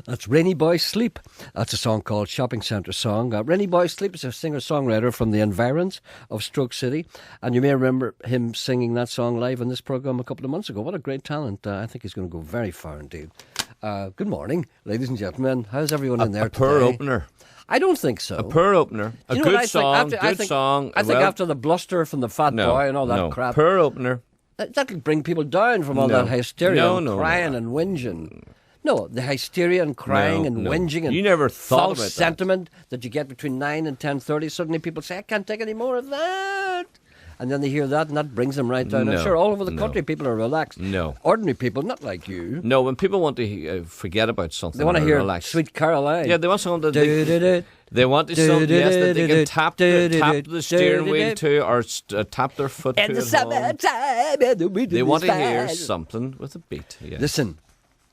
That's Rainy Boy Sleep. That's a song called Shopping Centre Song. Rainy Boy Sleep is a singer-songwriter from the environs of Stroke City. And you may remember him singing that song live in this programme a couple of months ago. What a great talent. I think he's going to go very far indeed. Good morning, ladies and gentlemen. How's everyone in there today? A poor opener. I don't think so. A poor opener. A good song. I think after the bluster from the fat boy and all that crap. Poor opener. That'll bring people down from all that hysteria and crying and whinging. No, the hysteria and crying and whinging and you never thought false about sentiment that you get between 9 and 10:30. Suddenly people say, I can't take any more of that. And then they hear that and that brings them right down. I'm sure all over the country people are relaxed. No. Ordinary people, not like you. No, when people want to forget about something, they want to hear relaxed. Sweet Caroline. Yeah, they want something that they want something that they can tap the steering wheel to or tap their foot to. In the summertime, they want to hear something with a beat. Yeah. Listen,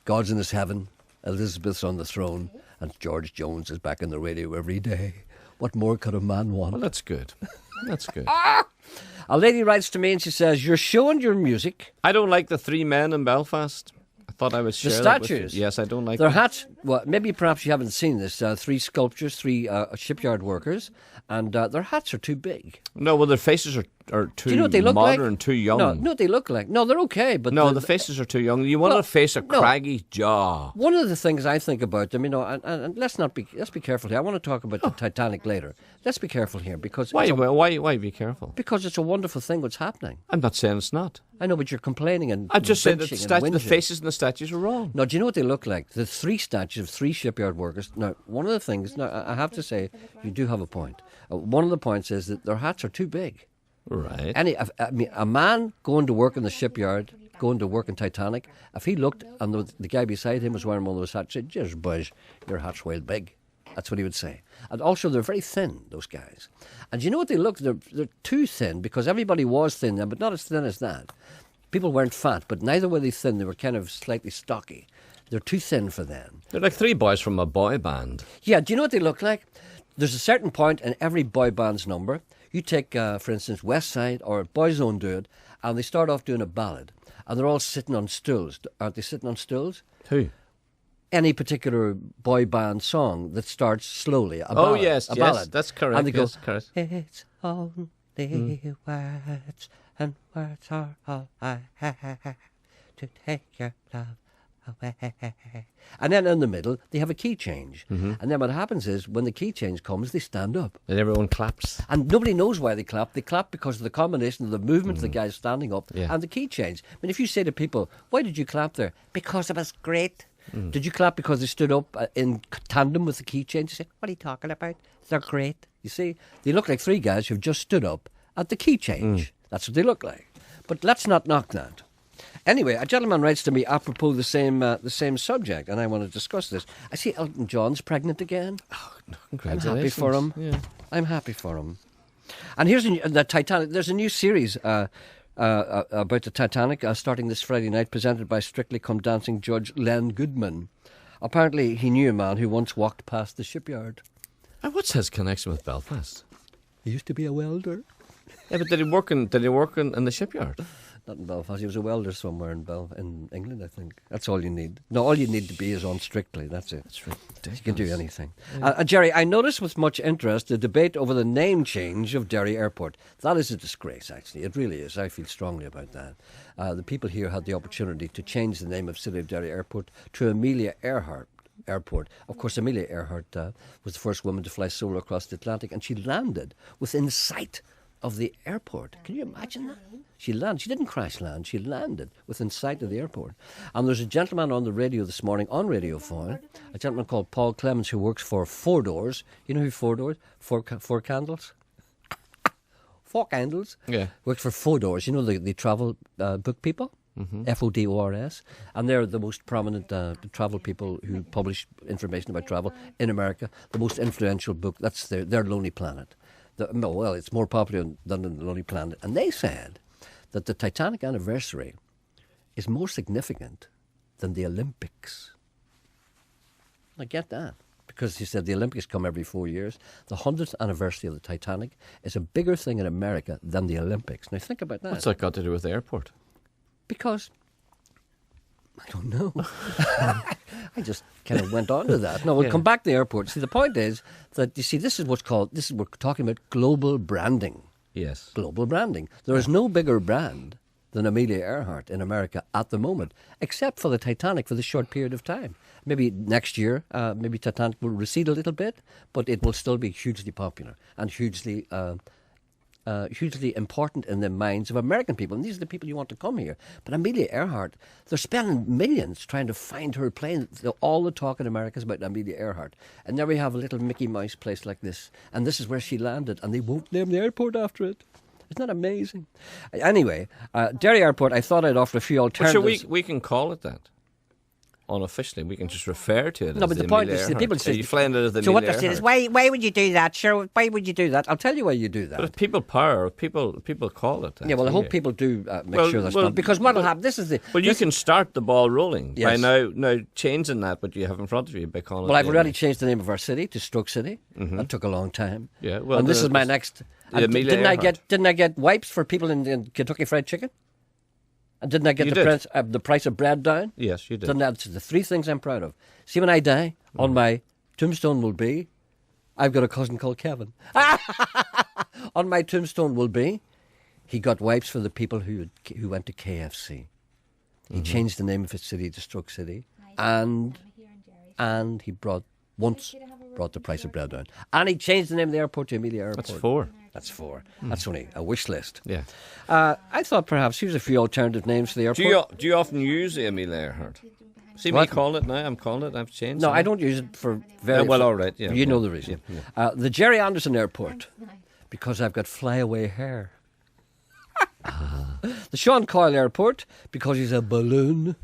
God's in his heaven, Elizabeth's on the throne, and George Jones is back on the radio every day. What more could a man want? Well, that's good. That's good. A lady writes to me and she says, you're showing your music. I don't like the three men in Belfast. I thought I would share the that statues. with you. Yes, I don't like their them. hats. Well, maybe perhaps you haven't seen this. 3 sculptures, 3 shipyard workers, and their hats are too big. No, well, their faces are too Do you know what they look modern, like? too young. No, what they look like. No, they're okay, but the faces are too young. You want to face a craggy jaw. One of the things I think about them, and let's be careful here. I want to talk about the Titanic later. Let's be careful here because why be careful? Because it's a wonderful thing what's happening. I'm not saying it's not. I know, but you're complaining and I'm just saying that the whinging. faces in the statues are wrong. No, do you know what they look like? The 3 statues of 3 shipyard workers. Now, one of the things. Now, I have to say, you do have a point. One of the points is that their hats are too big. Right. A man going to work in the shipyard, going to work in Titanic, if he looked and the guy beside him was wearing one of those hats, he'd say, "Jeez, boys, your hat's well big." That's what he would say. And also, they're very thin, those guys. And you know what they look? They're too thin because everybody was thin then, but not as thin as that. People weren't fat, but neither were they thin. They were kind of slightly stocky. They're too thin for them. They're like 3 boys from a boy band. Yeah, do you know what they look like? There's a certain point in every boy band's number. You take, for instance, West Side or Boyzone do it, and they start off doing a ballad. And they're all sitting on stools. Aren't they sitting on stools? Who? Any particular boy band song that starts slowly. A ballad, yes, ballad. That's correct. And they go, correct. It's only words, and words are all I have to take your love away. And then in the middle, they have a key change. Mm-hmm. And then what happens is, when the key change comes, they stand up. And everyone claps. And nobody knows why they clap. They clap because of the combination of the movement of the guys standing up and the key change. I mean, if you say to people, why did you clap there? Because it was great. Did you clap because they stood up in tandem with the key change? You say, what are you talking about? They're great. You see, they look like 3 guys who've just stood up at the key change. That's what they look like. But let's not knock that. Anyway, a gentleman writes to me apropos the same subject, and I want to discuss this. I see Elton John's pregnant again. Oh, I'm happy for him. Yeah. I'm happy for him. And here's the Titanic. There's a new series about the Titanic starting this Friday night, presented by Strictly Come Dancing judge Len Goodman. Apparently, he knew a man who once walked past the shipyard. And what's his connection with Belfast? He used to be a welder. Yeah, but did he work in the shipyard? Not in Belfast. He was a welder somewhere in England, I think. That's all you need. No, all you need to be is on Strictly. That's it. That's ridiculous. You can do anything. Yeah. Gerry, I noticed with much interest the debate over the name change of Derry Airport. That is a disgrace, actually. It really is. I feel strongly about that. The people here had the opportunity to change the name of City of Derry Airport to Amelia Earhart Airport. Of course, Amelia Earhart was the first woman to fly solo across the Atlantic, and she landed within sight of the airport. Can you imagine that? She landed. She didn't crash land. She landed within sight of the airport. And there's a gentleman on the radio this morning, on Radio 4, a gentleman called Paul Clemens, who works for 4 Doors. You know who 4 Doors? Four Candles? 4 Candles? Yeah. Works for 4 Doors. You know the travel book people? Mm-hmm. FODORS. And they're the most prominent travel people who publish information about travel in America. The most influential book, that's their Lonely Planet. It's more popular than The Lonely Planet. And they said that the Titanic anniversary is more significant than the Olympics. I get that. Because he said the Olympics come every 4 years. The 100th anniversary of the Titanic is a bigger thing in America than the Olympics. Now think about that. What's that got to do with the airport? Because I don't know. I just kind of went on to that. No, we'll come back to the airport. See, the point is that, you see, we're talking about global branding. Yes. Global branding. There is no bigger brand than Amelia Earhart in America at the moment, except for the Titanic for this short period of time. Maybe next year, maybe Titanic will recede a little bit, but it will still be hugely popular and hugely important in the minds of American people. And these are the people you want to come here. But Amelia Earhart, they're spending millions trying to find her plane. All the talk in America is about Amelia Earhart. And there we have a little Mickey Mouse place like this. And this is where she landed. And they won't name the airport after it. Isn't that amazing? Anyway, Derry Airport, I thought I'd offer a few alternatives. Sure, we can call it that. Unofficially, we can just refer to it. No, as but the point is, the people say, you flying it as the so what Amelia they're saying is, Earhart. why would you do that? Sure, why would you do that? I'll tell you why you do that. But if people power, people call it that. Yeah, well, I hope people do make sure that's not. Because what will happen, this is the... Well, you can start the ball rolling Yes. by now changing that, what you have in front of you by calling it. Well, I've already changed the name of our city to Stroke City. That took a long time. Yeah, well, and this is my next... the Amelia Didn't I get wipes for people in Kentucky Fried Chicken? And didn't I get the price of bread down? Yes, you did. That's the three things I'm proud of. See, when I die, on my tombstone will be, I've got a cousin called Kevin. On my tombstone will be, he got wipes for the people who went to KFC. He changed the name of his city to Stroke City, and he brought the price of bread down. And he changed the name of the airport to Amelia Airport. That's 4. That's 4. That's only a wish list. Yeah. I thought perhaps here's a few alternative names for the airport. Do you often use the Amelia Earhart? See me call it now. I'm calling it. I've changed. No, it. I don't use it for very... well, all right. Yeah. You know the reason. Yeah. The Gerry Anderson Airport, because I've got flyaway hair. The Sean Coyle Airport, because he's a balloon.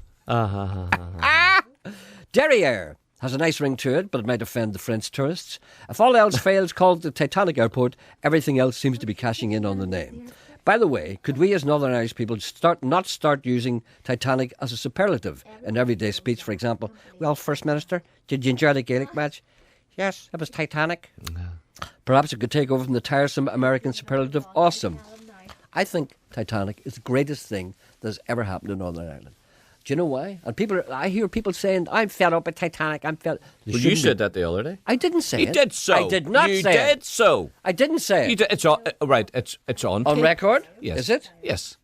Derry Air has a nice ring to it, but it might offend the French tourists. If all else fails, call it the Titanic Airport. Everything else seems to be cashing in on the name. By the way, could we as Northern Irish people not start using Titanic as a superlative in everyday speech? For example, well, First Minister, did you enjoy the Gaelic match? Yes, it was Titanic. No. Perhaps it could take over from the tiresome American superlative, awesome. I think Titanic is the greatest thing that's ever happened in Northern Ireland. Do you know why? And I hear people saying, I'm fed up with Titanic, I'm fed up. Well, you said that the other day. I didn't say it. You did so. I did not say it. You did so. I didn't say it. You did, it's on, right, it's on On tape. record? Yes. Is it? Yes.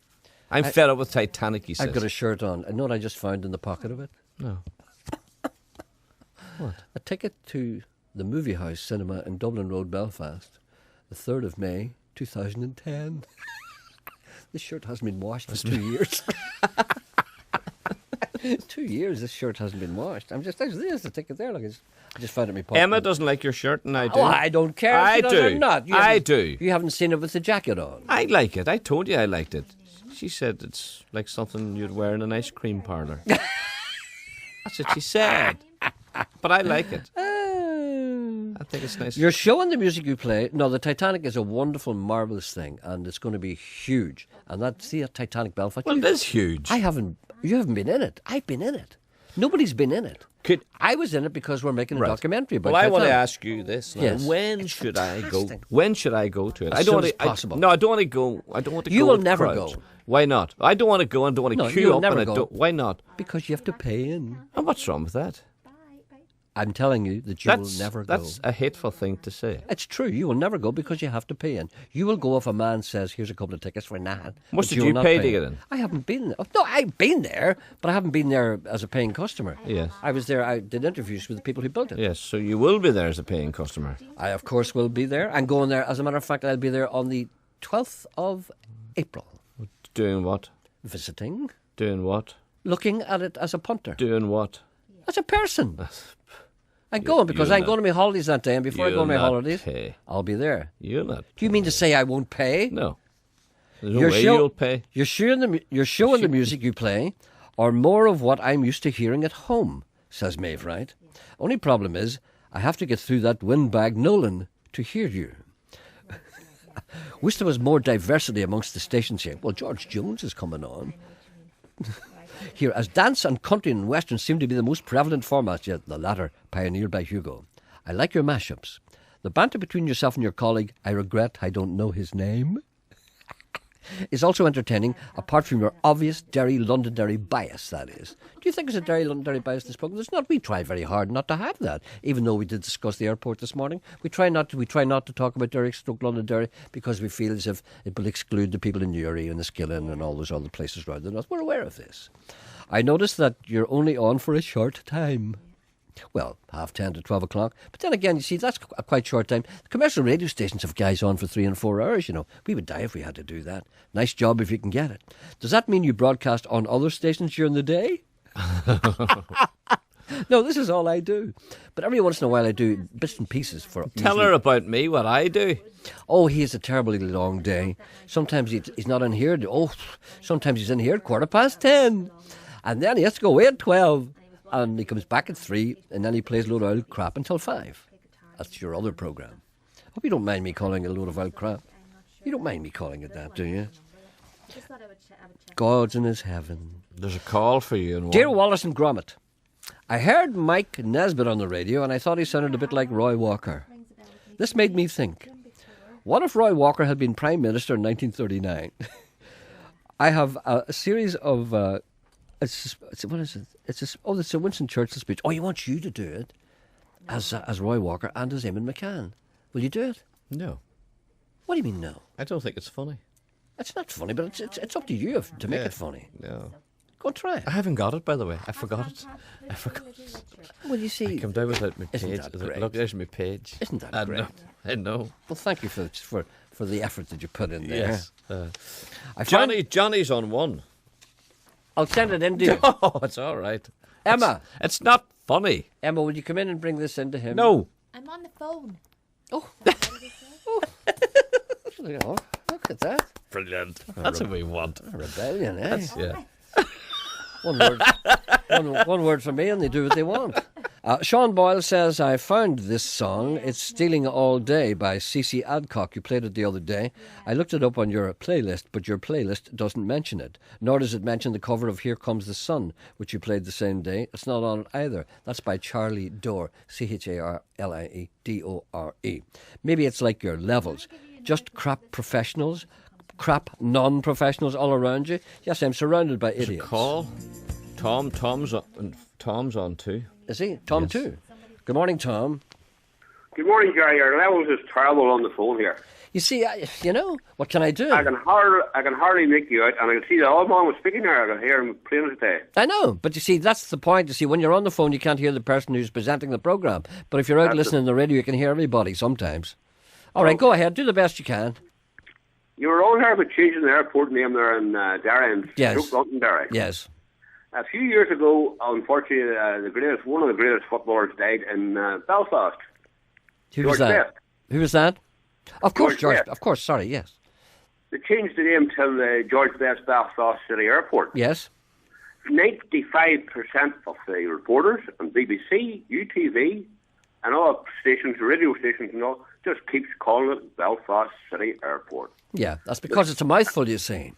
I'm fed up with Titanic, he says. I've got a shirt on. I know what I just found in the pocket of it? No. What? A ticket to the Movie House Cinema in Dublin Road, Belfast, the 3rd of May, 2010. This shirt hasn't been washed for 2 years. 2 years this shirt hasn't been washed. There's the ticket there. Look, I just found it in my pocket. Emma doesn't like your shirt, and I do. Oh, I don't care. I if she does do. Or not. I do. You haven't seen it with the jacket on. I like it. I told you I liked it. She said it's like something you'd wear in an ice cream parlour. That's what she said. But I like it. I think it's nice. You're showing the music you play. No, the Titanic is a wonderful, marvellous thing, and it's going to be huge. And see a Titanic Belfast. Well, it is huge. You haven't been in it. I've been in it. Nobody's been in it. I was in it because we're making a documentary about Titanic. I want to ask you this. Now. Yes. When should I go? When should I go to it? As soon as possible. No, I don't want to go. I don't want to go. You will with never crowds. go. Why not? I don't want to go and don't want to queue you'll up. Never and go. why not? Because you have to pay in. And what's wrong with that? I'm telling you that you will never go. That's a hateful thing to say. It's true. You will never go because you have to pay in. You will go if a man says, here's a couple of tickets for nothing. What did you pay to get in? I haven't been there. No, I've been there, but I haven't been there as a paying customer. Yes. I was there. I did interviews with the people who built it. Yes, so you will be there as a paying customer. I, of course, will be there. I'm going there. As a matter of fact, I'll be there on the 12th of April. Doing what? Visiting. Doing what? Looking at it as a punter. Doing what? As a person. I'm going because I'm going to my holidays that day, and before I go on my holidays, I'll be there. You'll not. Do you mean to say I won't pay? No. There's no way you'll pay. You're showing the music you play, or more of what I'm used to hearing at home, says Maeve Wright. Only problem is, I have to get through that windbag Nolan to hear you. Wish there was more diversity amongst the stations here. Well, George Jones is coming on. Here, as dance and country and western seem to be the most prevalent formats, yet the latter pioneered by Hugo. I like your mashups. The banter between yourself and your colleague, I regret I don't know his name. is also entertaining, apart from your obvious Derry Londonderry bias, that is. Do you think there's a Derry Londonderry bias in this program? There's not. We try very hard not to have that, even though we did discuss the airport this morning. We try not to talk about Derry stroke Londonderry because we feel as if it will exclude the people in Newry and the Skillen and all those other places around the north. We're aware of this. I noticed that you're only on for a short time. Well, 10:30 to 12 o'clock. But then again, you see, that's a quite short time. The commercial radio stations have guys on for 3 and 4 hours, you know. We would die if we had to do that. Nice job if you can get it. Does that mean you broadcast on other stations during the day? No, this is all I do. But every once in a while I do bits and pieces for... Tell her about me, what I do. Oh, he has a terribly long day. Sometimes he's not in here. Sometimes he's in here at 10:15. And then he has to go away at 12. And he comes back at 3, and then he plays a load of old crap until 5. That's your other programme. Hope you don't mind me calling it a load of old crap. You don't mind me calling it that, do you? God's in his heaven. There's a call for you. Dear Wallace and Gromit, I heard Mike Nesbitt on the radio, and I thought he sounded a bit like Roy Walker. This made me think, what if Roy Walker had been Prime Minister in 1939? I have a series of... what is it? It's a Winston Churchill speech. Oh, he wants you to do it as Roy Walker and as Eamon McCann. Will you do it? No. What do you mean no? I don't think it's funny. It's not funny, but it's up to you to make it funny. No. Go and try it. I haven't got it, by the way. I forgot it. Well, you see... I come down without my Isn't page. that great? Look, there's my page. Isn't that great? I know. Well, thank you for the effort that you put in there. Yes. Johnny's on one. I'll send it in to you. Oh, it's all right. Emma. It's not funny. Emma, will you come in and bring this in to him? No. I'm on the phone. Oh. Look at that. Brilliant. That's what we want. A rebellion, eh? Yeah. One word for me and they do what they want. Sean Boyle says, I found this song. It's Stealing All Day by CC Adcock. You played it the other day. I looked it up on your playlist, but your playlist doesn't mention it. Nor does it mention the cover of Here Comes the Sun, which you played the same day. It's not on it either. That's by Charlie Dore, Charlie Dore. Maybe it's like your levels. Just crap professionals, crap non-professionals all around you. Yes, I'm surrounded by idiots. Call. Tom's on too. Is he? Tom Yes. too. Good morning, Tom. Good morning, Gerry. Your levels is terrible on the phone here. You see, what can I do? I can hardly make you out, and I can see the old man was speaking there. I can hear him plain as day. I know, but you see, that's the point. You see, when you're on the phone, you can't hear the person who's presenting the programme. But if you're out listening to the radio, you can hear everybody sometimes. All right, go ahead. Do the best you can. You were on here about changing the airport name there in Derry and Yes. Londonderry. Yes. A few years ago, unfortunately, one of the greatest footballers died in Belfast. Who was George that? Best. Who was that? Of course, George George. Best. Of course, sorry, yes. They changed the name to the George Best Belfast City Airport. Yes. 95% of the reporters on BBC, UTV, and all stations, radio stations and all, just keeps calling it Belfast City Airport. Yeah, that's because it's a mouthful, you see.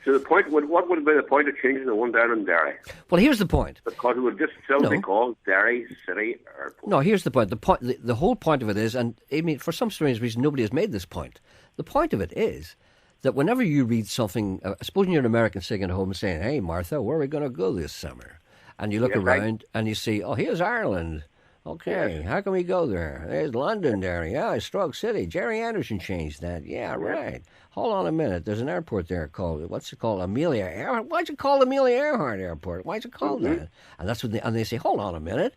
So the point, what would be the point of changing the one down in Derry? Well, here's the point. Because it would just still be called Derry City Airport. No, here's the point. The whole point of it is, and I mean, for some strange reason, nobody has made this point. The point of it is that whenever you read something, supposing you're an American sitting at home saying, "Hey, Martha, where are we going to go this summer?" And you look around and you see, "Oh, here's Ireland. Okay, how can we go there? There's Londonderry. Yeah, Stroke City. Jerry Anderson changed that. Yeah, right. Hold on a minute. There's an airport there called, what's it called? Amelia Earhart. Why's it called Amelia Earhart Airport? Why's it called that?" And that's when they say, "Hold on a minute.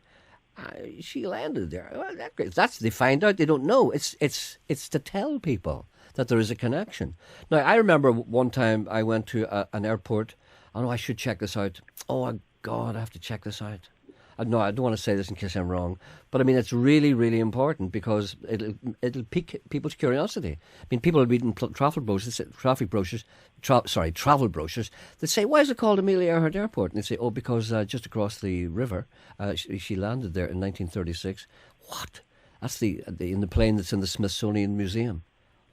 She landed there." Well, they find out. They don't know. It's to tell people that there is a connection. Now, I remember one time I went to an airport. Oh, no, I should check this out. Oh, God, I have to check this out. No, I don't want to say this in case I'm wrong, but I mean it's really, really important because it'll pique people's curiosity. I mean, people are reading travel brochures. They say, "Why is it called Amelia Earhart Airport?" And they say, "Oh, because just across the river, she landed there in 1936." What? That's in the plane that's in the Smithsonian Museum.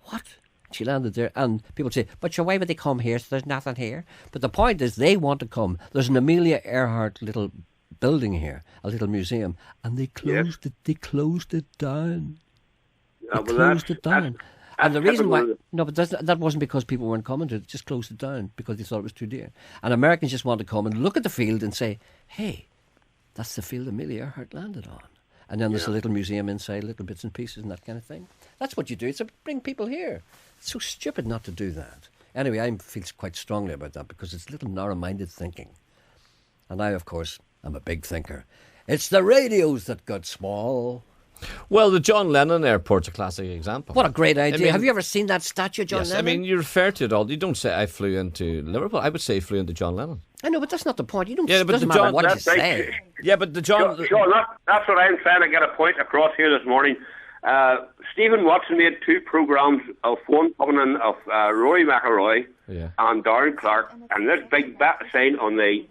What? She landed there, and people say, "But why would they come here? So there's nothing here." But the point is, they want to come. There's an Amelia Earhart little building here, a little museum, and they closed it. They closed it down. And the reason why... typical. No, but that wasn't because people weren't coming to it. Just closed it down because they thought it was too dear. And Americans just want to come and look at the field and say, hey, that's the field Amelia Earhart landed on. And then there's a little museum inside, little bits and pieces and that kind of thing. That's what you do. It's to bring people here. It's so stupid not to do that. Anyway, I feel quite strongly about that because it's little narrow-minded thinking. And I, of course, am a big thinker. It's the radios that got small. Well, the John Lennon Airport's a classic example. What a great idea. I mean, have you ever seen that statue of John yes, Lennon? I mean, you refer to it all. You don't say, I flew into Liverpool. I would say, flew into John Lennon. I know, but that's not the point. You don't. Yeah, It but doesn't the matter John- what you That's right. say. Yeah, but the John... Sean, that's what I'm trying to get a point across here this morning. Stephen Watson made 2 programmes of one coming in of Rory McIlroy and Darren Clark, and this big bat sign on the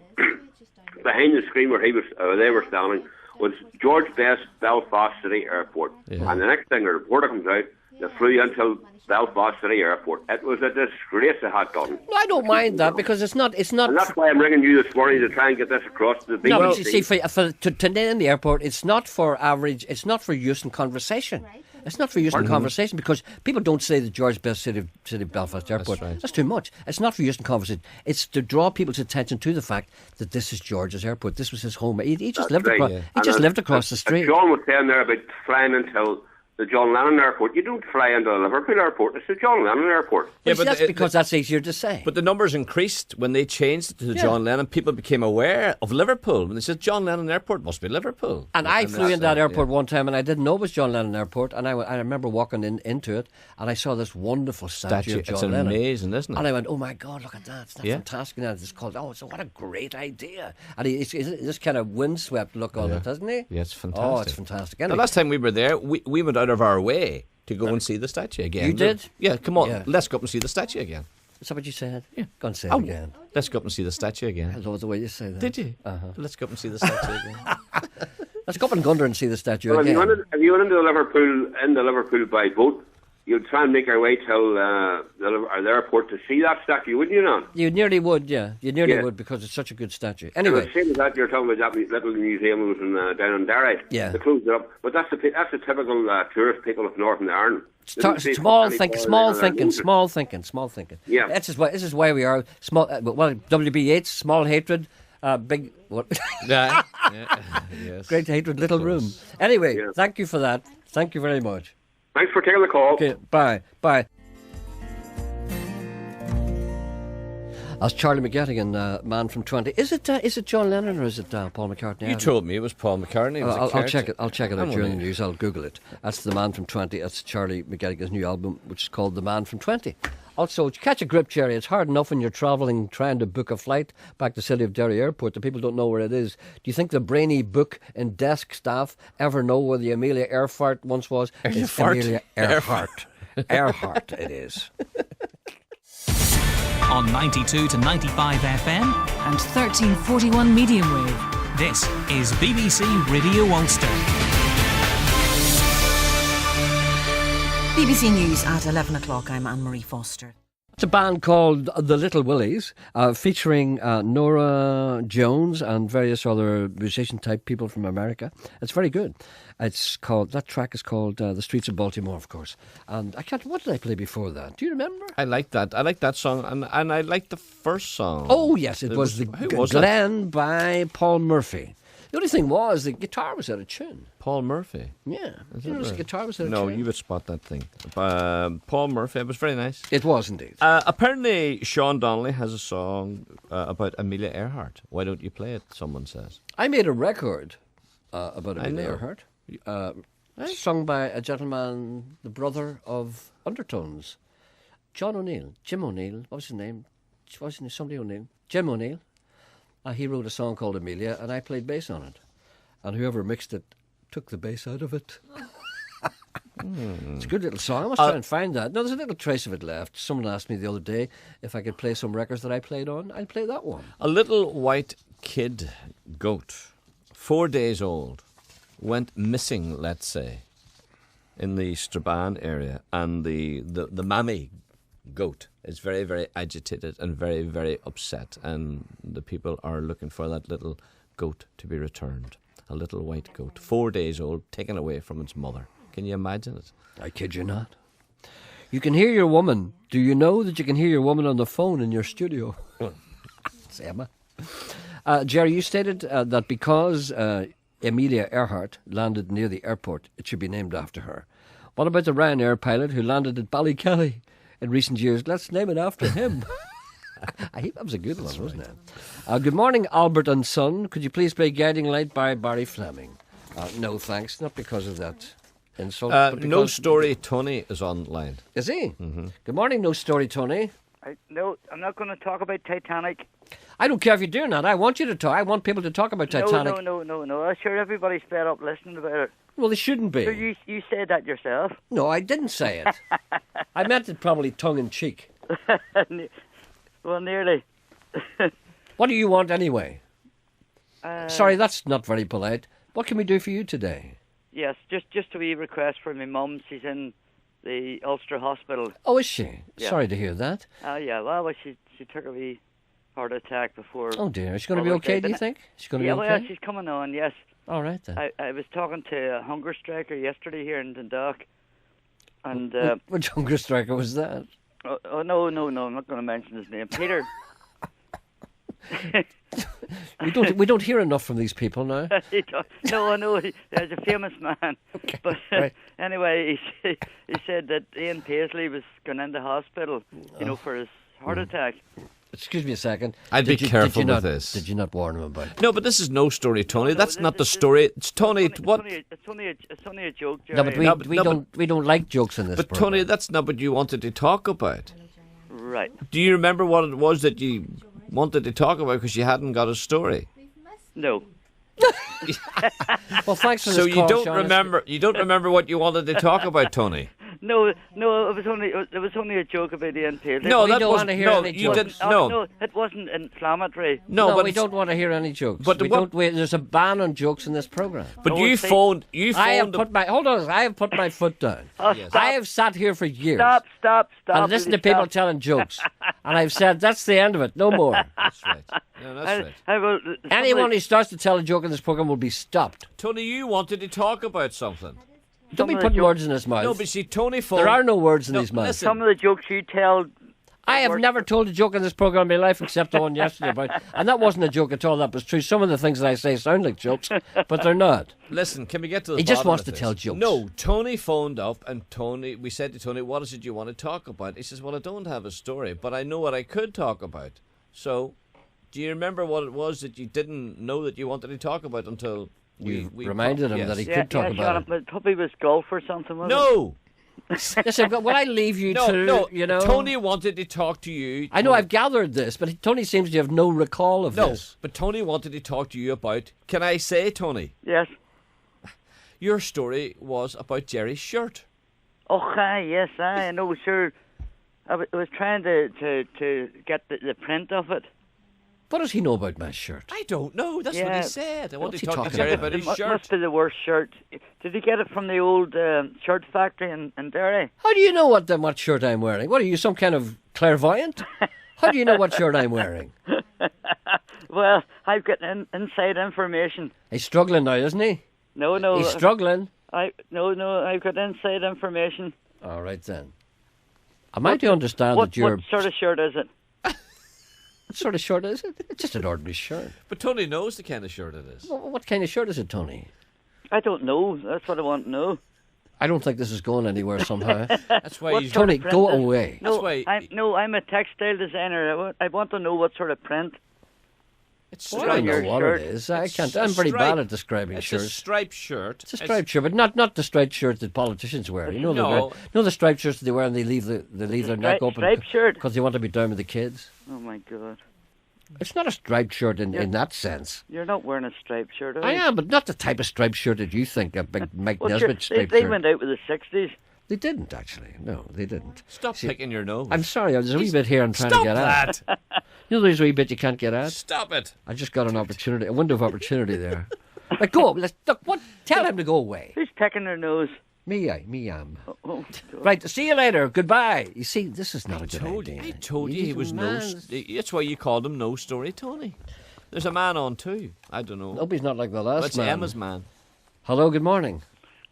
behind the screen where they were standing was George Best, Belfast City Airport. Yeah. And the next thing, the reporter comes out, they flew into Belfast City Airport. It was a disgrace they had done. No, I don't mind that because it's not. And that's why I'm ringing you this morning to try and get this across to the BBC. No, but you see, to name the airport, it's not for average. It's not for use in conversation. It's not for use in conversation because people don't say the George Best City of Belfast Airport. That's right. That's too much. It's not for use in conversation. It's to draw people's attention to the fact that this is George's airport. This was his home. He just That's lived right, across. yeah. He just And lived across the street. John was saying there about flying into the John Lennon Airport. You don't fly into the Liverpool Airport. It's the John Lennon Airport. Yeah, but that's because that's easier to say. But the numbers increased when they changed it to the John Lennon. People became aware of Liverpool. When they said John Lennon Airport, must be Liverpool. And I flew in that airport one time, and I didn't know it was John Lennon Airport. And I remember walking into it, and I saw this wonderful statue of John It's Lennon. amazing, isn't it? And I went, oh my God, look at that. It's fantastic. And it's called, so what a great idea. And he's this kind of windswept look on it, hasn't he? Yeah, it's fantastic. Oh, it's fantastic. The Anyway, last time we were there, we went out of our way to go and see the statue again. You did? Yeah, come on. Yeah. Let's go up and see the statue again. is that what you said? Yeah. Go and say it again. Let's go up and see the statue I again. love the way you say that. Did you? Let's go up and see the statue again. Let's go up in Gunder and see the statue Well, if again. you went into Liverpool by boat, you'd try and make our way till the airport to see that statue, wouldn't you not? You nearly would, yeah. You nearly Yeah. would because it's such a good statue. And Anyway, the same as that, you're talking about that little museum was down in Derry. Yeah. They closed it up. But that's the typical tourist people of Northern Ireland. They don't say small any thinking, more small than thinking, they're small thinking, small thinking. Yeah. This is why we are small. Well, W.B. Yeats, small hatred, big what? Yeah. Yes. Great hatred, little room. Anyway, Yeah. thank you for that. Thank you very much. Thanks for taking the call. Okay, bye. That's Charlie McGettigan, Man from 20. Is it John Lennon or is it Paul McCartney? You told me it was Paul McCartney. It was a I'll character. check it. I'll check it out I'm during the wondering. news. I'll Google it. That's the Man from 20. That's Charlie McGettigan's new album, which is called The Man from 20. Also, catch a grip, Gerry. It's hard enough when you're travelling, trying to book a flight back to the city of Derry Airport. The people don't know where it is. Do you think the brainy book and desk staff ever know where the Amelia Earhart once was? It's Earhart? Amelia Earhart. Earhart, it is. On 92 to 95 FM, and 1341 medium wave. this is BBC Radio Ulster. BBC News at 11 o'clock. I'm Anne-Marie Foster. It's a band called The Little Willies, featuring Nora Jones and various other musician-type people from America. It's very good. That track is called The Streets of Baltimore, of course. And what did I play before that? Do you remember? I like that. I like that song, and I like the first song. Oh, yes, it was who was that? Glenn by Paul Murphy. The only thing was the guitar was out of tune. Paul Murphy. Yeah. Is You it notice the right? guitar was out of No, tune? you would spot that thing. Paul Murphy. It was very nice. It was indeed. Apparently, Sean Donnelly has a song about Amelia Earhart. Why don't you play it? Someone says. I made a record about I Amelia know. Earhart, sung by a gentleman, the brother of Undertones, Jim O'Neill. What was his name? Somebody O'Neill. Jim O'Neill. He wrote a song called Amelia, and I played bass on it. And whoever mixed it took the bass out of it. It's a good little song. I must try and find that. No, there's a little trace of it left. Someone asked me the other day if I could play some records that I played on. I'd play that one. A little white kid goat, 4 days old, went missing, let's say, in the Strabane area, and the mammy goat is very, very agitated and very, very upset, and the people are looking for that little goat to be returned. A little white goat, 4 days old, taken away from its mother. Can you imagine it? I kid you not. You can hear your woman. Do you know that you can hear your woman on the phone in your studio? It's Emma. Gerry, you stated that because Amelia Earhart landed near the airport, it should be named after her. What about the Ryanair pilot who landed at Ballykelly in recent years? Let's name it after him. I think that was a good one, wasn't it? Good morning, Albert and Son. Could you please play Guiding Light by Barry Fleming? No, thanks. Not because of that insult. But No Story Tony is online. Is he? Mm-hmm. Good morning, No Story Tony. No, I'm not going to talk about Titanic. I don't care if you're doing that. I want you to talk. I want people to talk about Titanic. No. I'm sure everybody's fed up listening about it. Well, they shouldn't be. So you said that yourself. No, I didn't say it. I meant it probably tongue-in-cheek. Well, nearly. What do you want anyway? Sorry, that's not very polite. What can we do for you today? Yes, just a wee request for my mum. She's in the Ulster Hospital. Oh, is she? Yeah. Sorry to hear that. Yeah. Well, she took a wee heart attack before. Oh dear, is she going to be okay? Do you think she's going to be okay? Yeah, well, she's coming on. Yes. All right then. I was talking to a hunger striker yesterday here in Dundalk, and which hunger striker was that? Oh no! I'm not going to mention his name. Peter. We don't hear enough from these people now. No, I know he's a famous man. Okay, but right. Anyway, he said that Ian Paisley was going into hospital, for his heart attack. Excuse me a second. I'd be careful with this. Did you not warn him about it? No, but this is No Story Tony. That's not the story. It's Tony. What? It's only a joke, Gerry. No, but we don't like jokes in this. But program. Tony, that's not what you wanted to talk about. Right. Do you remember what it was that you wanted to talk about because you hadn't got a story? No. Well, thanks for this So you call, don't Sean. remember. You don't remember what you wanted to talk about, Tony. No, it was only a joke about Ian Paisley. No, We that don't wasn't. want to hear No, any you jokes. didn't. No, No, it wasn't inflammatory. no, No, but we don't want to hear any jokes. But There's a ban on jokes in this program. But No, you see- phoned. I have put my foot down. Oh, Yes. stop, I have sat here for years stop. and listened to Stop. people telling jokes, and I've said that's the end of it. No more. That's right. No, that's right. I will, Anyone who starts to tell a joke in this program will be stopped. Tony, you wanted to talk about something. Don't be of the putting jokes- words in his mouth. No, but see, Tony phoned. There are no words in No, his mouth. listen. some of the jokes you tell. I have never told a joke in this program in my life except the one yesterday. And that wasn't a joke at all. That was true. Some of the things that I say sound like jokes, but they're not. Listen, can we get to the He just bottom wants of to this? tell jokes. No, Tony phoned up and we said to Tony, what is it you want to talk about? He says, well, I don't have a story, but I know what I could talk about. So, do you remember what it was that you didn't know that you wanted to talk about until we reminded him yes. that he could talk about it. It probably was golf or something, wasn't it? No! Listen, will I leave you No, to, Tony wanted to talk to you. I know I've gathered this, but Tony seems to have no recall of No, this. but Tony wanted to talk to you about, can I say, Tony, Yes. your story was about Gerry's shirt. Okay, yes, I know, sure. I was trying to get the print of it. What does he know about my shirt? I don't know. That's what Yeah. he said. I want What's to he talk to talking Gerry about? about his It shirt. must be the worst shirt. Did he get it from the old shirt factory in Derry? How do you know what shirt I'm wearing? What are you, some kind of clairvoyant? How do you know what shirt I'm wearing? Well, I've got inside information. He's struggling now, isn't he? No. He's struggling. I've got inside information. All right then. Am I to understand What that you're... what sort of shirt is it? What sort of shirt is it? It's just an ordinary shirt. But Tony knows the kind of shirt it is. What kind of shirt is it, Tony? I don't know. That's what I want to know. I don't think this is going anywhere somehow. That's why What he's... sort Tony, of print go is- away. No, That's why- I'm a textile designer. I want to know what sort of print. It's Well, I on don't know your what shirt. it is. I It's can't. a I'm pretty stripe. bad at describing It's a shirts. striped shirt. It's a striped shirt, but not the striped shirt that politicians wear. You know, No. the striped shirts that they wear and they leave their neck open striped shirt? because they want to be down with the kids. Oh my God! It's not a striped shirt in that sense. You're not wearing a striped shirt, are I you? am, but not the type of striped shirt that you think, a big Mike Well, Nesbitt sure, striped they shirt. went out with the 60s. They didn't, actually. No, they didn't. Stop picking your nose. I'm sorry, there's a wee bit here I'm trying Stop to get at. that! You know there's a wee bit you can't get at? Stop it! I just got an opportunity, a window of opportunity there. Like, go, look, what? Tell him to go away. Who's picking their nose? Me am. Oh, God. Right, see you later. Goodbye. You see, this is not a good idea. I told you he He's was a no... man. That's why you called him No Story Tony. There's a man on too. I don't know. Hope he's not like the last That's man. Emma's man. Hello, good morning.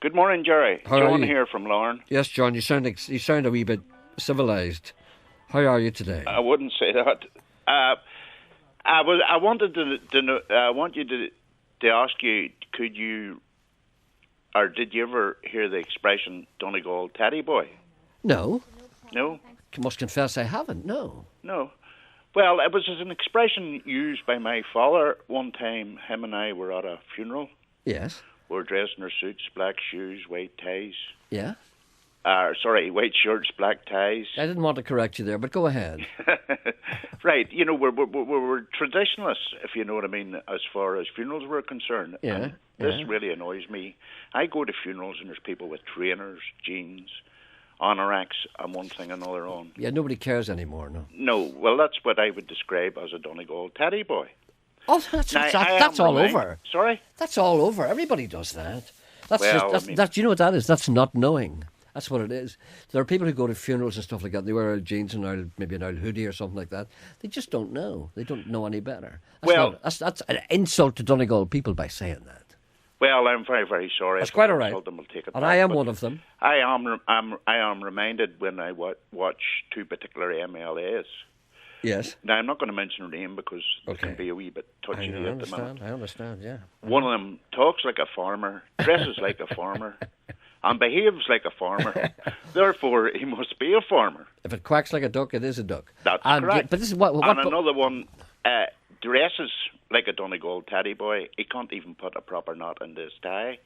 Good morning, Gerry. How are John you? here from Lauren. Yes, John, you sound a wee bit civilised. How are you today? I wouldn't say that. I wanted to know. I want you to ask you. Could you, or did you ever hear the expression "Donegal Teddy Boy"? No. No. I must confess I haven't, no. No. Well, it was an expression used by my father one time. Him and I were at a funeral. Yes. We were dressed in our suits, black shoes, white ties. Yeah? White shirts, black ties. I didn't want to correct you there, but go ahead. Right, you know, we're traditionalists, if you know what I mean, as far as funerals were concerned. Yeah. And this really annoys me. I go to funerals and there's people with trainers, jeans, anoraks, and one thing another on. Yeah, nobody cares anymore, no. No, well, that's what I would describe as a Donegal Teddy Boy. Oh, that's all over. Sorry? That's all over. Everybody does that. That's Well, just, you know what that is? That's not knowing. That's what it is. There are people who go to funerals and stuff like that. They wear jeans and maybe an old hoodie or something like that. They just don't know. They don't know any better. That's an insult to Donegal people by saying that. Well, I'm very, very sorry. That's quite all right. We'll take it And back, I am but one of them. I am reminded when I watch two particular MLAs. Yes. Now, I'm not going to mention her name because it can be a wee bit touchy at the minute. I understand, yeah. One of them talks like a farmer, dresses like a farmer, and behaves like a farmer. Therefore, he must be a farmer. If it quacks like a duck, it is a duck. That's correct. correct. But this is what and another one dresses like a Donegal Teddy Boy. He can't even put a proper knot in his tie.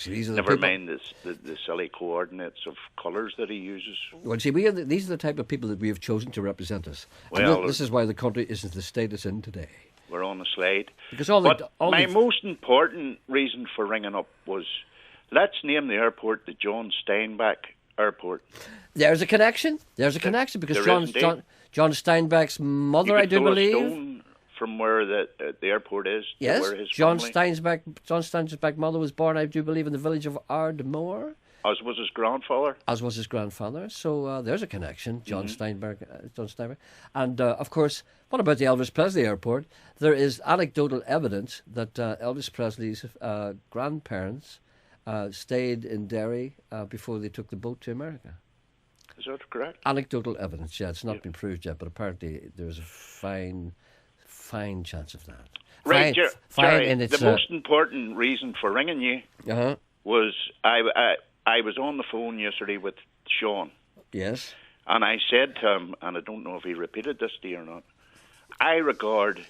Never mind the silly coordinates of colours that he uses. Well, see, these are the type of people that we have chosen to represent us. Well, and this is why the country isn't the state it's in today. We're on the slide. Because my most important reason for ringing up was, let's name the airport the John Steinbeck Airport. There's a connection. Because John Steinbeck's mother, I do believe. Stone from where the airport is. Yes, to where his John family. Steinbeck's mother was born, I do believe, in the village of Ardmore. As was his grandfather. So there's a connection, John Steinbeck. And, of course, what about the Elvis Presley Airport? There is anecdotal evidence that Elvis Presley's grandparents stayed in Derry before they took the boat to America. Is that correct? Anecdotal evidence, yeah. It's not been proved yet, but apparently there's a fine chance of that. Right, Gerry, the most important reason for ringing you was I was on the phone yesterday with Sean. Yes. And I said to him, and I don't know if he repeated this to you or not, I regard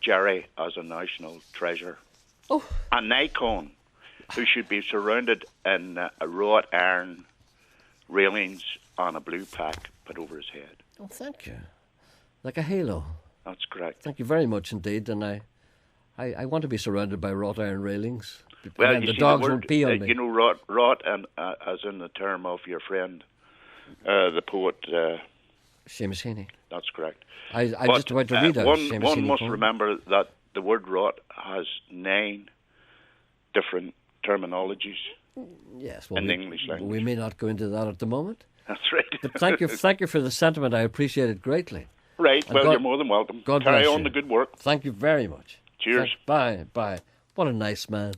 Gerry as a national treasure. Oh. An icon who should be surrounded in wrought iron railings on a blue pack put over his head. Oh, thank you. Like a halo. That's correct. Thank you very much indeed. And I want to be surrounded by wrought iron railings. Well, the dogs won't pee on me. You know, wrought and as in the term of your friend, the poet. Seamus Heaney. That's correct. I just about to read out Seamus Heaney. One must remember that the word wrought has 9 different terminologies. Yes, well, in the English language. We may not go into that at the moment. That's right. But thank you for the sentiment. I appreciate it greatly. Right. And you're more than welcome. God Carry bless on you. the good work. Thank you very much. Cheers. Bye. What a nice man.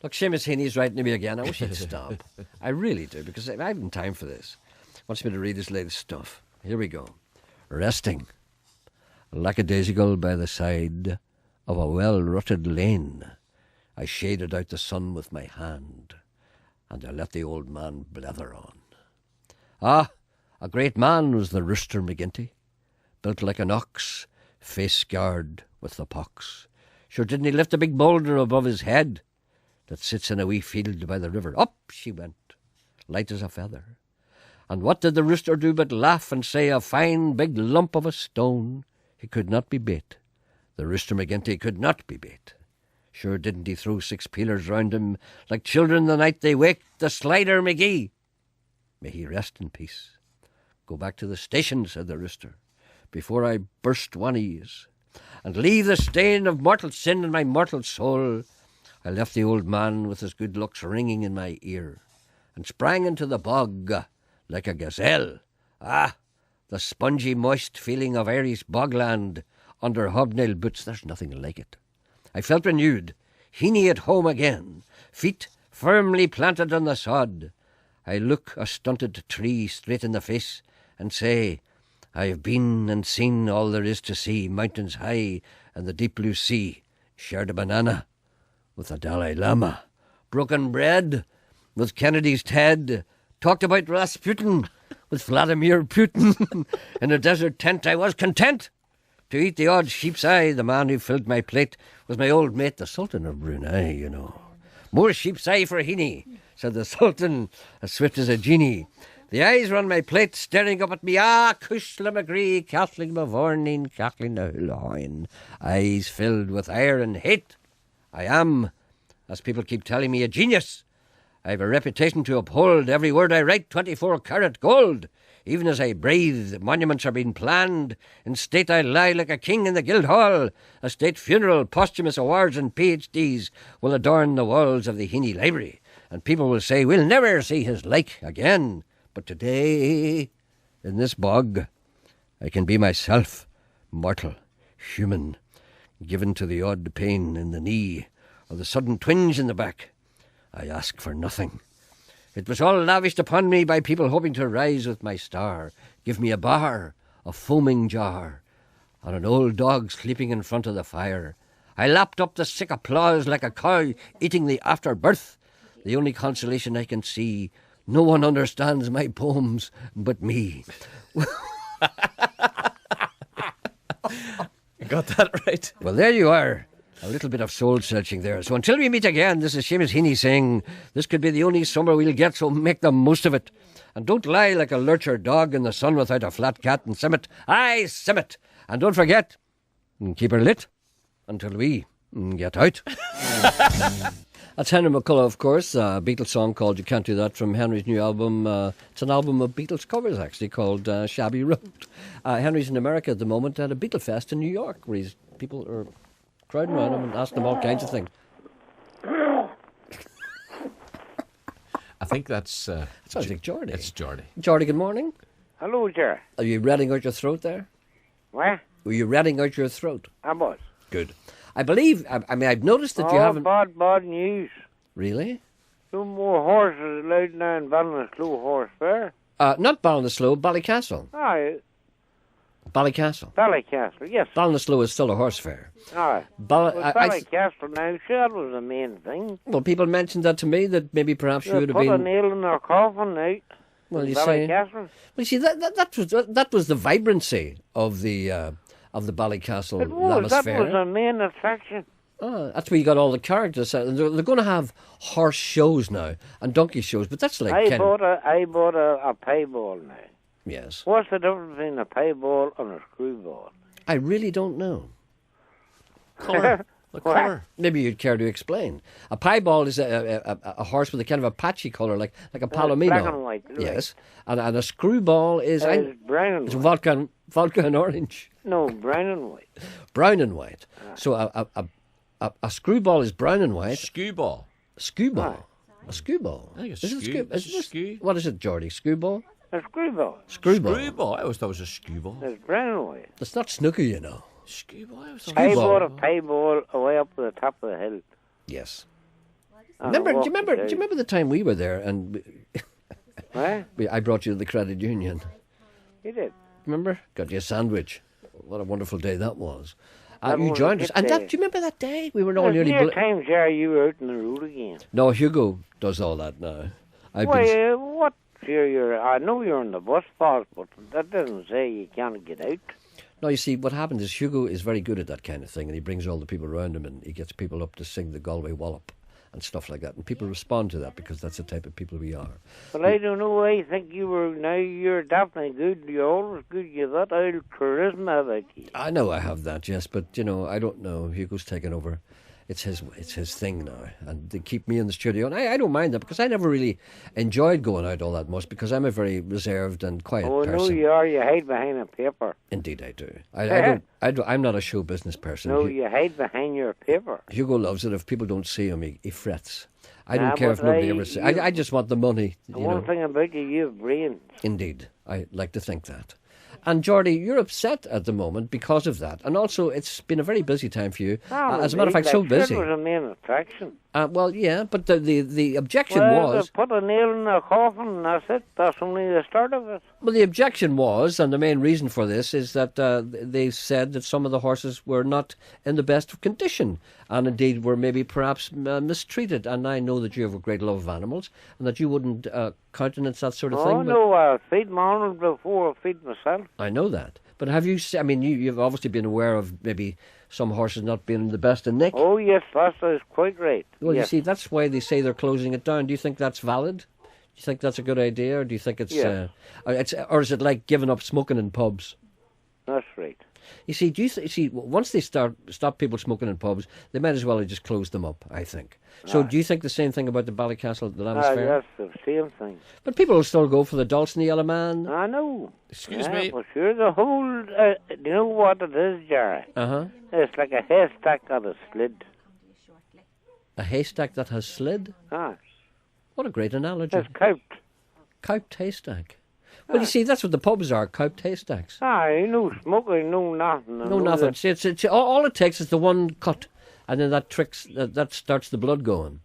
Look, Seamus Heaney's writing to me again. I wish he'd stop. I really do, because I haven't time for this. He wants me to read his latest stuff. Here we go. Resting. Lackadaisical by the side of a well-rutted lane, I shaded out the sun with my hand, and I let the old man blether on. Ah, a great man was the Rooster McGinty, built like an ox, face scarred with the pox. Sure didn't he lift a big boulder above his head that sits in a wee field by the river? Up she went, light as a feather. And what did the rooster do but laugh and say, a fine big lump of a stone, he could not be bait. The Rooster McGinty could not be bait. Sure didn't he throw 6 peelers round him, like children the night they waked the Slider McGee? May he rest in peace. Go back to the station, said the rooster, before I burst one ease, and leave the stain of mortal sin in my mortal soul. I left the old man with his good looks ringing in my ear, and sprang into the bog like a gazelle. Ah, the spongy, moist feeling of Irish bogland under hobnail boots, there's nothing like it. I felt renewed, Heaney at home again, feet firmly planted on the sod. I look a stunted tree straight in the face and say, I've been and seen all there is to see, mountains high and the deep blue sea. Shared a banana with the Dalai Lama. Broken bread with Kennedy's Ted. Talked about Rasputin with Vladimir Putin. In a desert tent I was content to eat the odd sheep's eye. The man who filled my plate was my old mate, the Sultan of Brunei, you know. More sheep's eye for Heaney, said the Sultan, as swift as a genie. The eyes were on my plate, staring up at me. Ah, Cushla McGree, Kathleen Mavornin, Kathleen Nahuloin. Eyes filled with ire and hate. I am, as people keep telling me, a genius. I have a reputation to uphold. Every word I write, 24-karat gold. Even as I breathe, monuments are being planned. In state I lie like a king in the Guildhall. A state funeral, posthumous awards and PhDs will adorn the walls of the Heaney Library. And people will say, we'll never see his like again. But today, in this bog, I can be myself, mortal, human, given to the odd pain in the knee or the sudden twinge in the back. I ask for nothing. It was all lavished upon me by people hoping to rise with my star. Give me a bar, a foaming jar, on an old dog sleeping in front of the fire. I lapped up the sick applause like a cow eating the afterbirth. The only consolation I can see, no one understands my poems but me. You got that right. Well, there you are. A little bit of soul searching there. So until we meet again, this is Seamus Heaney saying, this could be the only summer we'll get, so make the most of it. And don't lie like a lurcher dog in the sun without a flat cat and simmet. Aye, simmet. And don't forget, keep her lit until we get out. That's Henry McCullough, of course, a Beatles song called You Can't Do That from Henry's new album. It's an album of Beatles covers, actually, called Shabby Road. Henry's in America at the moment at a Beatle Fest in New York, where people are crowding around him and asking him all kinds of things. I think that's... sounds like Geordie. It's Geordie. Geordie, good morning. Hello, Gerry. Are you reading out your throat there? What? Were you reading out your throat? I was. Good. I believe, I've noticed that you haven't... bad news. Really? No more horses allowed now in Ballinasloe Horse Fair. Not Ballinasloe, Ballycastle. Aye. Ballycastle. Ballycastle, yes. Ballinasloe is still a horse fair. Aye. Ballycastle now, sure, that was the main thing. Well, people mentioned that to me, that maybe perhaps you would have put been... a nail in their coffin now. Well, you see... Ballycastle. Well, see, that was the vibrancy of the Ballycastle It was. Lammas That Fair. was the main attraction. Oh, that's where you got all the characters. They're going to have horse shows now and donkey shows, but that's like... I bought a pay ball now. Yes. What's the difference between a pay ball and a screwball? I really don't know. Colour. The colour. Maybe you'd care to explain. A piebald is a horse with a kind of a patchy colour, like a palomino. Black and white. Yes. And a screwball is... brown and it's white. vodka and orange. No, brown and white. Brown and white. So a screwball is brown and white. Skewball. Skewball. A skewball. I think it's Is it skew. Is it Skew. What is it, Geordie? Skewball? A screwball. Screwball. Screwball. I always thought it was a skewball. It's brown and white. It's not snooker, you know. Skewball. I always thought I it was bought a pay ball away up to the top of the hill. Yes. And Do I you walked remember down. the time we were there and What? I brought you to the credit union? You did. Remember? Got you a sandwich. What a wonderful day that was. That You was joined a us. good And day. do you remember that day? We were all There's nearly... times, Jerry, you were out on the road again. No, Hugo does all that now. Why, what? I know you're on the bus pass, but that doesn't say you can't get out. No, you see, what happens is Hugo is very good at that kind of thing, and he brings all the people around him, and he gets people up to sing the Galway Wallop and stuff like that, and people respond to that because that's the type of people we are. But I don't know. I think you're definitely good. You're always good. You got that old charisma about you. I know I have that, yes, but I don't know. Hugo's taken over. It's his thing now, and they keep me in the studio, and I don't mind that because I never really enjoyed going out all that much because I'm a very reserved and quiet person. Oh, no, you are. You hide behind a paper. Indeed, I do. I'm not a show business person. No, you hide behind your paper. Hugo loves it. If people don't see him, he frets. I Nah, don't care if but nobody ever sees. I just want the money. One thing about you have brains. Indeed, I like to think that. And Geordie, you're upset at the moment because of that, and also it's been a very busy time for you. As a matter of fact, so busy. It was a main attraction. Well, yeah, but the objection Well, was... they put a nail in a coffin and that's it. That's only the start of it. Well, the objection was, and the main reason for this, is that they said that some of the horses were not in the best of condition, and indeed were maybe perhaps mistreated. And I know that you have a great love of animals, and that you wouldn't countenance that sort of thing. Oh, no, I feed my animals before I feed myself. I know that. But have you... I mean, you've obviously been aware of maybe some horses not being the best in nick. Oh, yes, that's quite right. Well, yes. you see, that's why they say they're closing it down. Do you think that's valid? Do you think that's a good idea, or do you think it's... Yeah. Or is it like giving up smoking in pubs? That's right. You see, once they stop people smoking in pubs, they might as well have just closed them up, I think. So do you think the same thing about the Ballycastle, the Lamb's Fair? That's the same thing. But people will still go for the Dulce and the Yellow Man. I know. Excuse me. But sure, the whole... you know what it is, Gerry? Uh-huh. It's like a haystack on a slid. A haystack that has slid? Ah, What a great analogy. it's coped. Cowped haystack. Well, you see, that's what the pubs are, cowped haystacks. You know smoking, no nothing. No, nothing. See, it's all it takes is the one cut, and then that starts the blood going.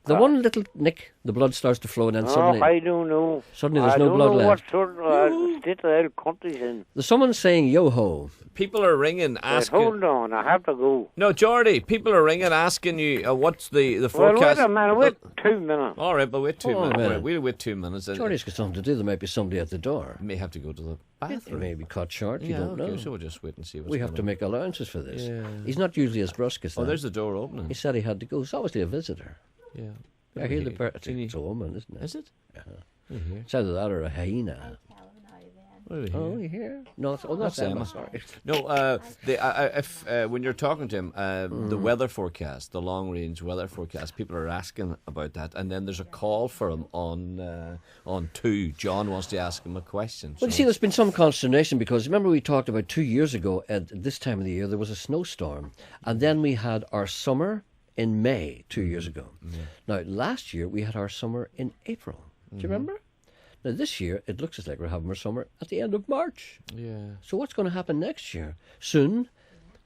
The one little nick, the blood starts to flow, and then suddenly... I don't know. Suddenly there's no blood left. I don't know what sort of state the whole country's in. There's someone saying yo-ho. People are ringing, asking... Hold on, I have to go. No, Geordie, people are ringing, asking you what's the Well, forecast. wait a minute, wait 2 minutes. All right, but wait 2 Hold on a minutes. minute. We'll wait 2 minutes. Geordie's got something to do. There might be somebody at the door. May have to go to the bathroom. He may be caught short. You Yeah, don't okay, know. so we'll just wait and see what's We have going to on. make allowances for this. Yeah. He's not usually as brusque as that. Oh, there's the door opening. He said he had to go. It's obviously a visitor. Yeah. I hear the Can you- it's a woman, isn't it? Is it? It's either that or a hyena. What do we Oh, hear? you hear? No, that's Emma. Emma. Sorry. No, if when you're talking to him, Mm. the weather forecast, the long range weather forecast, people are asking about that, and then there's a call for him on 2. John wants to ask him a question. Well, you see, there's been some consternation because remember we talked about 2 years ago at this time of the year there was a snowstorm, and then we had our summer in May 2 years ago. Now, last year we had our summer in April. Do you remember? Now, this year it looks as like we're having our summer at the end of March. Yeah. So what's going to happen next year? Soon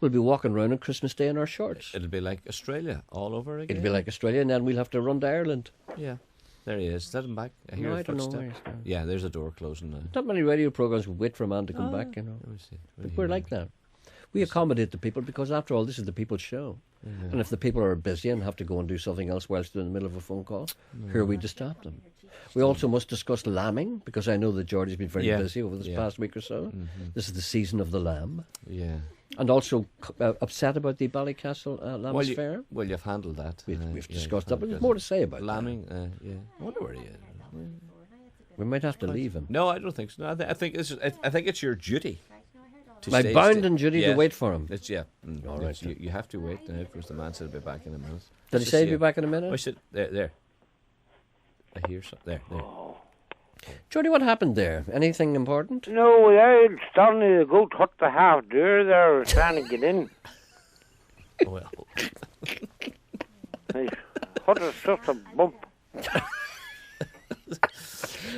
we'll be walking around on Christmas Day in our shorts. It'll be like Australia all over again. It'll be like Australia, and then we'll have to run to Ireland. Yeah. There he is. Is that him back? I hear No, his I don't know footstep. where he's gone. Yeah, there's a door closing now. Not many radio programs would wait for a man to come back, you know. Let me see. But we're like that. We accommodate the people because, after all, this is the people's show. And if the people are busy and have to go and do something else whilst they're in the middle of a phone call, who are we to stop them? We also must discuss lambing, because I know that Geordie's been very busy over this past week or so. This is the season of the lamb. Yeah. And also upset about the Ballycastle Lamb's Fair. Well, you've handled that. We've discussed that, but there's more to say about lambing. Yeah. I wonder where he is. We might have to leave him. No, I don't think so. No, I think it's your duty. My bounden duty to wait for him. It's all right. You have to wait. And of course, the man said he'll be back in a minute. Did he say he'll be back in a minute? I said there. I hear something there. Jody, what happened there? Anything important? No, I standing the goat hut the half door there trying to get in. Well, Hut is just a bump.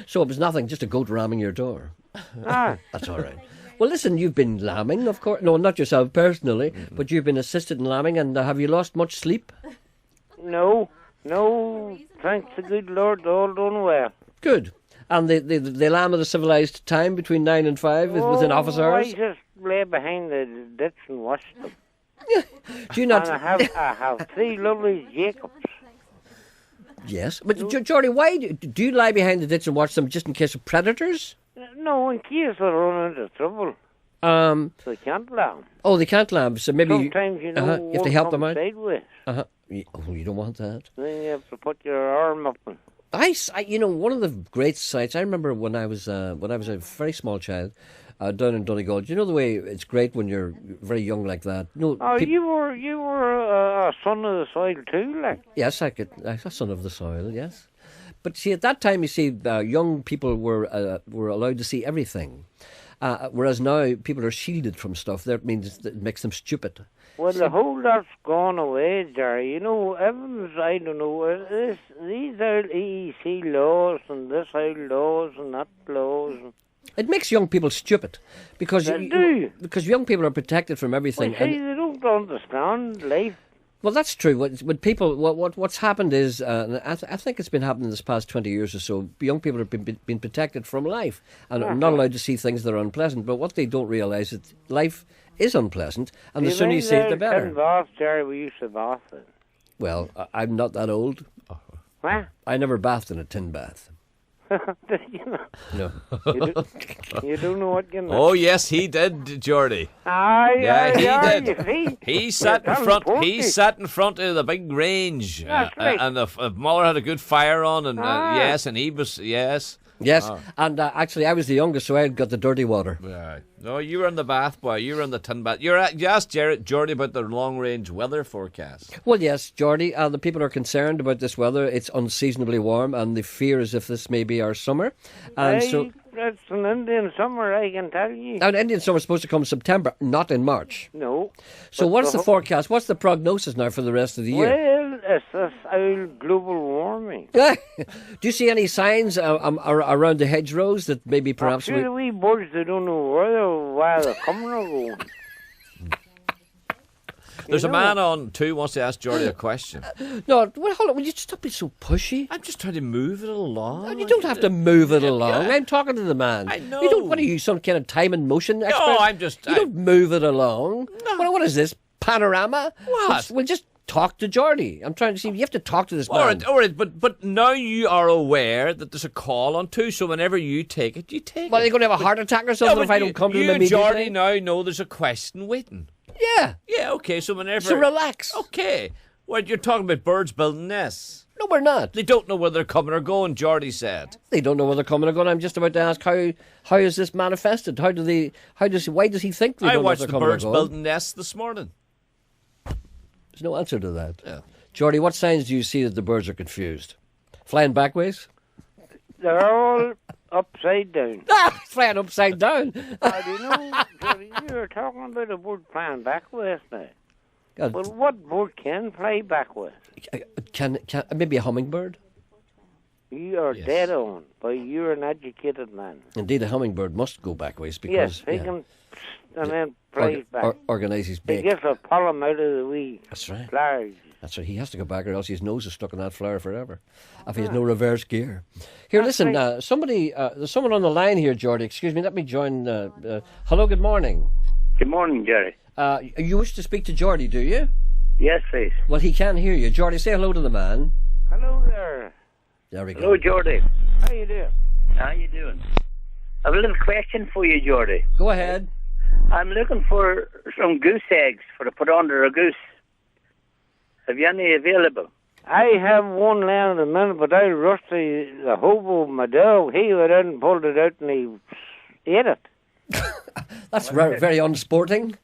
So it was nothing, just a goat ramming your door. Ah, That's all right. Well, listen, you've been lambing, of course. No, not yourself personally, but you've been assisted in lambing, and have you lost much sleep? no, thanks the good Lord, all done well. Good. And the lamb at a civilised time between 9 and 5 is within office hours? I just lay behind the ditch and watch them. Do you not... And I have 3 lovely Jacobs. Yes. But, Jordy, why do you lie behind the ditch and watch them just in case of predators? No, in case they run into trouble. They can't lamb. Oh, they can't lamb, so maybe... Sometimes, you know, you have to help them out? sideways. Oh, you don't want that. Then you have to put your arm up. And You know, one of the great sights, I remember when I was a very small child, down in Donegal. You know the way it's great when you're very young like that. You know, you were a son of the soil too, like. Yes, I was a son of the soil. Yes, but see, at that time, you see, young people were allowed to see everything, whereas now people are shielded from stuff. That means it makes them stupid. Well, the whole lot's gone away, Gerry. You know, Evans, I don't know, these are EEC laws and this old laws and that laws. It makes young people stupid because They do. because young people are protected from everything. Well, see, they don't understand life. Well, that's true. What people, what's happened is, I think it's been happening this past 20 years or so. Young people have been protected from life and are not allowed to see things that are unpleasant. But what they don't realise is that life is unpleasant, and the sooner you see it, the better. Bath, Gerry, we used to bath in. Well, I'm not that old. What? I never bathed in a tin bath. You know, No. you don't know what you know. Oh yes, he did, Geordie. Yeah, he did. You see? He sat in front. He sat in front of the big range, That's right. and the mother had a good fire on, and yes, and he was yes. Yes, and actually I was the youngest, so I got the dirty water. Right. No, you were in the bath, boy. You were in the tin bath. You asked Geordie about the long-range weather forecast. Well, yes, Geordie, the people are concerned about this weather. It's unseasonably warm, and they fear as if this may be our summer. And so that's an Indian summer, I can tell you. Now, Indian summer is supposed to come in September, not in March. No. So what's the forecast? What's the prognosis now for the rest of the year? Well, it's this old global warming. Do you see any signs around the hedgerows that maybe perhaps the wee birds, they don't know where they're coming or going. There's a man on too wants to ask Geordie a question. No, well, hold on. Will you stop being so pushy? I'm just trying to move it along. No, you don't have to move it along. I'm talking to the man. I know. You don't. What are you, some kind of time and motion expert? No, I'm just. You don't move it along. No. What is this, panorama? What? We'll just talk to Geordie. I'm trying to see. You have to talk to this man. All right, but now you are aware that there's a call on too. So whenever you take it, you take Well, it. are you going to have a heart attack or something if I don't come to him You and immediately? Geordie now know there's a question waiting. Yeah. Yeah, okay, so whenever... So relax. Okay. Well, you're talking about birds building nests. No, we're not. They don't know whether they're coming or going, Geordie said. They don't know whether they're coming or going. I'm just about to ask how is this manifested? Why does he think they I don't know if watched they're the coming birds or going? building nests this morning. There's no answer to that. Yeah. Geordie, what signs do you see that the birds are confused? Flying backways? They're all upside down. Flying upside down. How do you know? You were talking about a bird flying backwards now. God. Well, what bird can fly backwards? Can maybe a hummingbird? You are dead on, but you're an educated man. Indeed, a hummingbird must go backways because Yes, he can, and then flies back. Organise his He beak. gets a pollen out of the wee That's right. flowers. That's right. He has to go back, or else his nose is stuck in that flower forever. If he has no reverse gear. Here, listen. There's someone on the line here, Geordie. Excuse me. Let me join. Hello. Good morning. Good morning, Gerry. You wish to speak to Geordie, do you? Yes, please. Well, he can hear you. Geordie, say hello to the man. Hello there. There we go. Hello, Geordie. How you doing? How you doing? I have a little question for you, Geordie. Go ahead. I'm looking for some goose eggs to put under a goose. Have you any available? I have one laying at the minute, but I rushed the hobo, my dog. He went out and pulled it out and he ate it. That's very unsporting,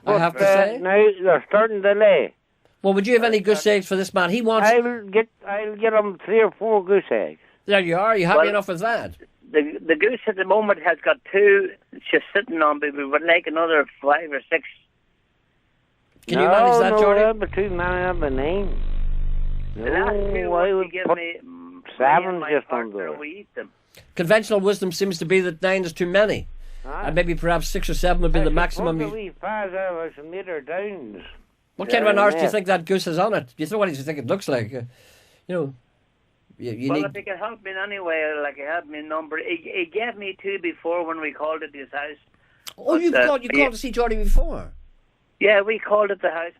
I have to say. Now they're starting to lay. Well, would you have any goose eggs for this man? He wants... I'll get him 3 or 4 goose eggs. There you are. Are you happy enough with that? The goose at the moment has got 2 just sitting on, but we would like another 5 or 6. Can you manage that, Geordie? No, but too many of my name. The last 2 I ones would you give put me, 7 my just on partner, there. we eat them. Conventional wisdom seems to be that 9 is too many. And maybe perhaps 6 or 7 would be the maximum. Put the wee pies out of some meter downs. What kind of an arse do you think that goose has on it? Do you think what do you think it looks like? You know, you Well, need... if he could help me in any way, like he had my number. He gave me 2 before when we called at his house. Oh, you called to see Geordie before? Yeah, we called at the house,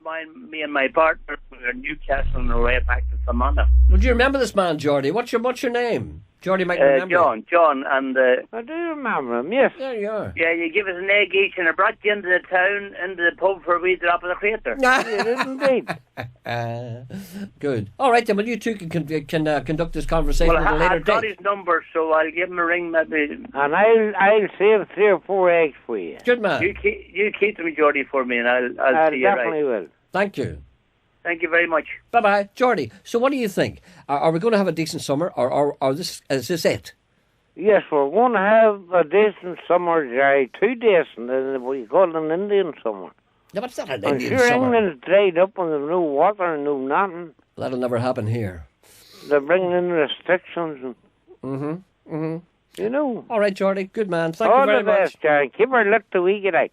me and my partner. We were in Newcastle on our way back to Fermanagh. Would you remember this man, Geordie? What's your name? Geordie might remember. John, and... I do remember him, yes. There you are. Yeah, you give us an egg each, and I brought you into the town, into the pub for a wee drop of the crater. You did indeed. Good. All right, then. Well, you two can conduct this conversation at a later I've got date. his number, so I'll give him a ring maybe. And I'll save 3 or 4 eggs for you. Good man. You keep them, Geordie, for me, and I'll see you right. I definitely will. Thank you. Thank you very much. Bye-bye. Geordie, so what do you think? Are we going to have a decent summer, or is this it? Yes, we're going to have a decent summer, Gerry. 2 decent, and we call it an Indian summer. Yeah, but it's not an I'm Indian sure summer. England's dried up and there's no water and no nothing. That'll never happen here. They're bringing in restrictions. Mm-hmm. You know. All right, Geordie. Good man. Thank All you very the best, much. Gerry. Keep her luck till we get out.